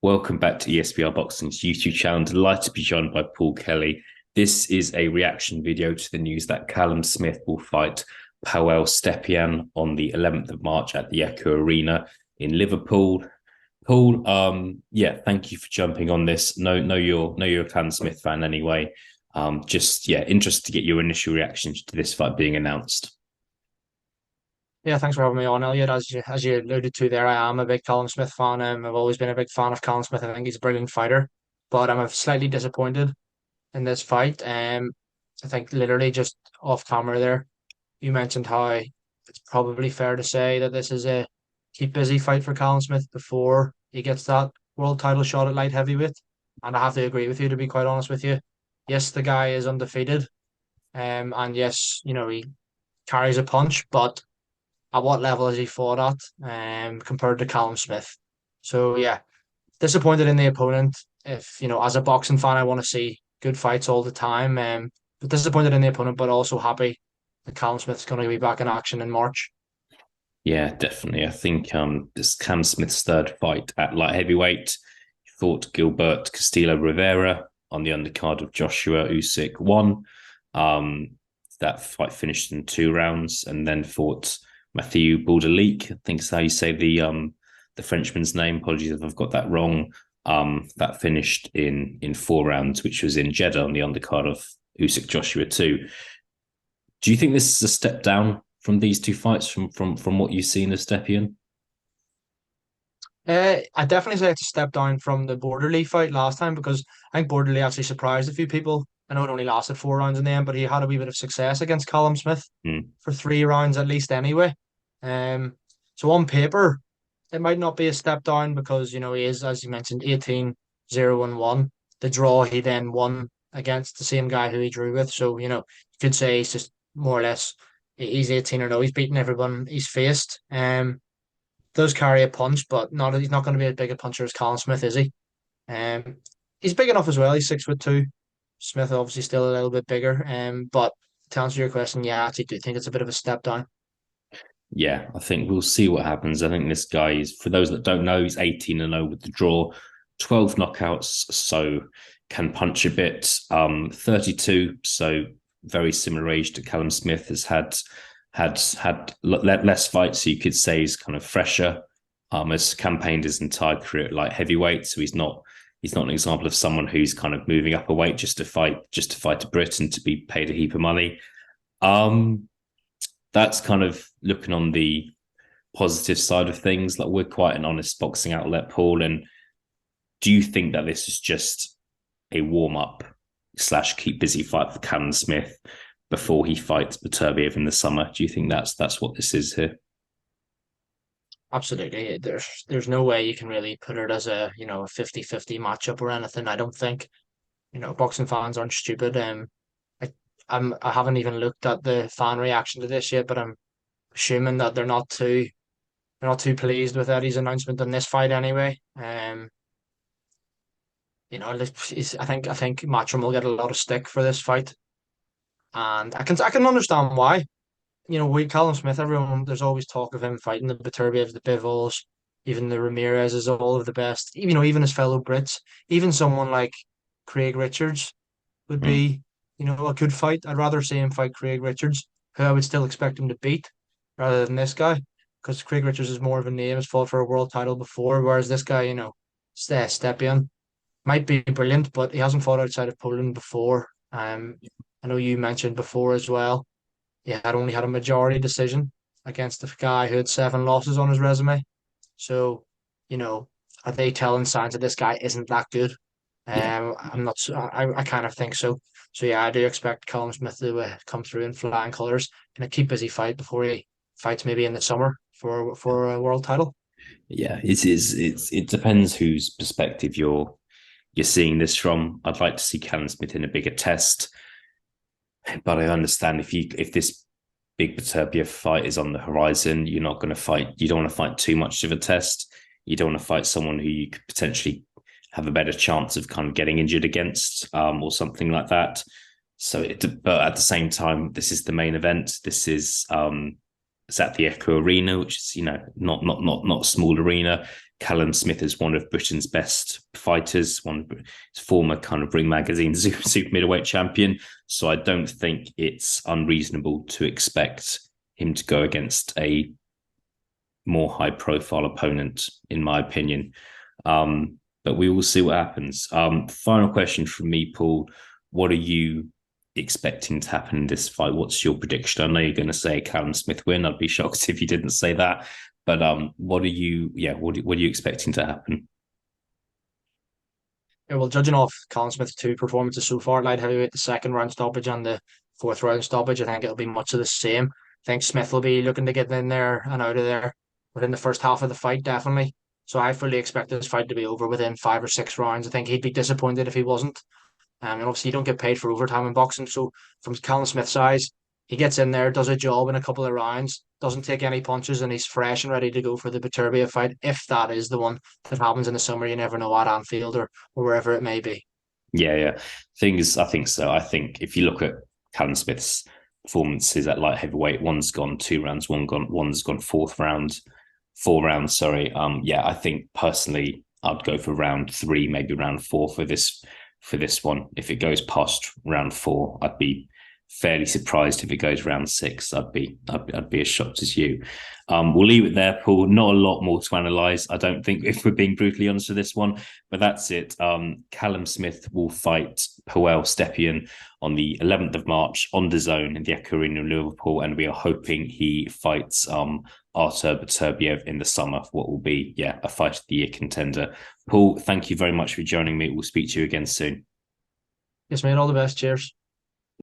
Welcome back to ESPR Boxing's YouTube channel. Delighted to be joined by Paul Kelly. This is a reaction video to the news that Callum Smith will fight Pawel Stepien on the 11th of March at the Echo Arena in Liverpool. Paul, thank you for jumping on this. Know you're a Callum Smith fan anyway. Interested to get your initial reaction to this fight being announced. Yeah, thanks for having me on, Elliot. As you alluded to there, I am a big Callum Smith fan. I've always been a big fan of Callum Smith. I think he's a brilliant fighter, but I'm slightly disappointed in this fight. I think literally just off camera there, you mentioned how it's probably fair to say that this is a keep busy fight for Callum Smith before he gets that world title shot at light heavyweight. And I have to agree with you, to be quite honest with you. Yes, the guy is undefeated, and yes, he carries a punch, but at what level has he fought at compared to Callum Smith. So yeah, disappointed in the opponent. If as a boxing fan, I want to see good fights all the time. But disappointed in the opponent, but also happy that Callum Smith's going to be back in action in March. Yeah, definitely. I think this Cam Smith's third fight at light heavyweight. He fought Gilbert Castillo Rivera on the undercard of Joshua Usyk won. That fight finished in 2 rounds, and then fought Mathieu Bordelic. I think is how you say the Frenchman's name. Apologies if I've got that wrong. That finished in 4 rounds, which was in Jeddah on the undercard of Usyk Joshua 2. Do you think this is a step down from these two fights from what you've seen of Stepien? I definitely say it's a step down from the Borderly fight last time because I think Borderly actually surprised a few people. I know it only lasted 4 rounds in the end, but he had a wee bit of success against Callum Smith Mm. for 3 rounds at least anyway. Um, so on paper, it might not be a step down because, he is, as you mentioned, 18-0-1. The draw he then won against the same guy who he drew with. So, you could say he's just more or less he's 18 or no, he's beaten everyone he's faced. Does carry a punch, but he's not going to be as big a puncher as Colin Smith, is he? Um, he's big enough as well. He's 6'2". Smith obviously still a little bit bigger. But to answer your question, yeah, I actually do think it's a bit of a step down. Yeah, I think we'll see what happens. I think this guy is, for those that don't know, he's 18-0 with the draw, 12 knockouts, so can punch a bit. 32, so very similar age to Callum Smith, has had less fights, so you could say he's kind of fresher. Has campaigned his entire career at light heavyweight, so he's not an example of someone who's kind of moving up a weight just to fight a Brit and to be paid a heap of money. Um, that's kind of looking on the positive side of things. Like, we're quite an honest boxing outlet, Paul. And do you think that this is just a warm up / keep busy fight for Callum Smith before he fights Beterbiev in the summer? Do you think that's what this is here? Absolutely. There's no way you can really put it as a 50-50 matchup or anything. I don't think, boxing fans aren't stupid. I haven't even looked at the fan reaction to this yet, but I'm assuming that they're not too pleased with Eddie's announcement in this fight anyway. I think Matchroom will get a lot of stick for this fight, and I can understand why. We Callum Smith, everyone, there's always talk of him fighting the Beterbievs, the Bivol, even the Ramirez is all of the best. Even his fellow Brits, even someone like Craig Richards would Mm. be, a good fight. I'd rather see him fight Craig Richards, who I would still expect him to beat, rather than this guy, because Craig Richards is more of a name, has fought for a world title before, whereas this guy, Stepien might be brilliant, but he hasn't fought outside of Poland before. I know you mentioned before as well. He had only had a majority decision against a guy who had 7 losses on his resume. So, you know, are they telling signs that this guy isn't that good? Yeah. I'm not. I kind of think so. So yeah, I do expect Callum Smith to come through in flying colours in a keep busy fight before he fights maybe in the summer for a world title. Yeah, it depends whose perspective you're seeing this from. I'd like to see Callum Smith in a bigger test, but I understand if this big Beterbiev fight is on the horizon, you're not going to fight. You don't want to fight too much of a test. You don't want to fight someone who you could potentially have a better chance of kind of getting injured against, or something like that. But at the same time, this is the main event. This is it's at the Echo Arena, which is not a small arena. Callum Smith is one of Britain's best fighters, one of his former kind of Ring Magazine super middleweight champion. So I don't think it's unreasonable to expect him to go against a more high profile opponent, in my opinion. But we will see what happens. Final question from me, Paul. What are you expecting to happen in this fight? What's your prediction? I know you're going to say Callum Smith win. I'd be shocked if you didn't say that. But what are you? Yeah, what are you expecting to happen? Yeah, well, judging off Callum Smith's two performances so far, light heavyweight, the second round stoppage and the fourth round stoppage, I think it'll be much of the same. I think Smith will be looking to get in there and out of there within the first half of the fight, definitely. So I fully expect this fight to be over within 5 or 6 rounds. I think he'd be disappointed if he wasn't. And obviously, you don't get paid for overtime in boxing. So, from Callum Smith's eyes, he gets in there, does a job in a couple of rounds, doesn't take any punches, and he's fresh and ready to go for the Beterbiev fight. If that is the one that happens in the summer, you never know, at Anfield or wherever it may be. Yeah. Things, I think so. I think if you look at Callum Smith's performances at light heavyweight, one's gone 2 rounds, one's gone 4 rounds. Sorry. Yeah, I think personally, I'd go for round 3, maybe round 4 for this one. If it goes past round 4, I'd be fairly surprised. If it goes round 6, I'd be as shocked as you. We'll leave it there, Paul. Not a lot more to analyse, I don't think, if we're being brutally honest with this one. But that's it. Callum Smith will fight Pawel Stepien on the 11th of March on DAZN in the Echo Arena in Liverpool, and we are hoping he fights Artur Beterbiev in the summer for what will be, a fight of the year contender. Paul, thank you very much for joining me. We'll speak to you again soon. Yes, mate. All the best. Cheers.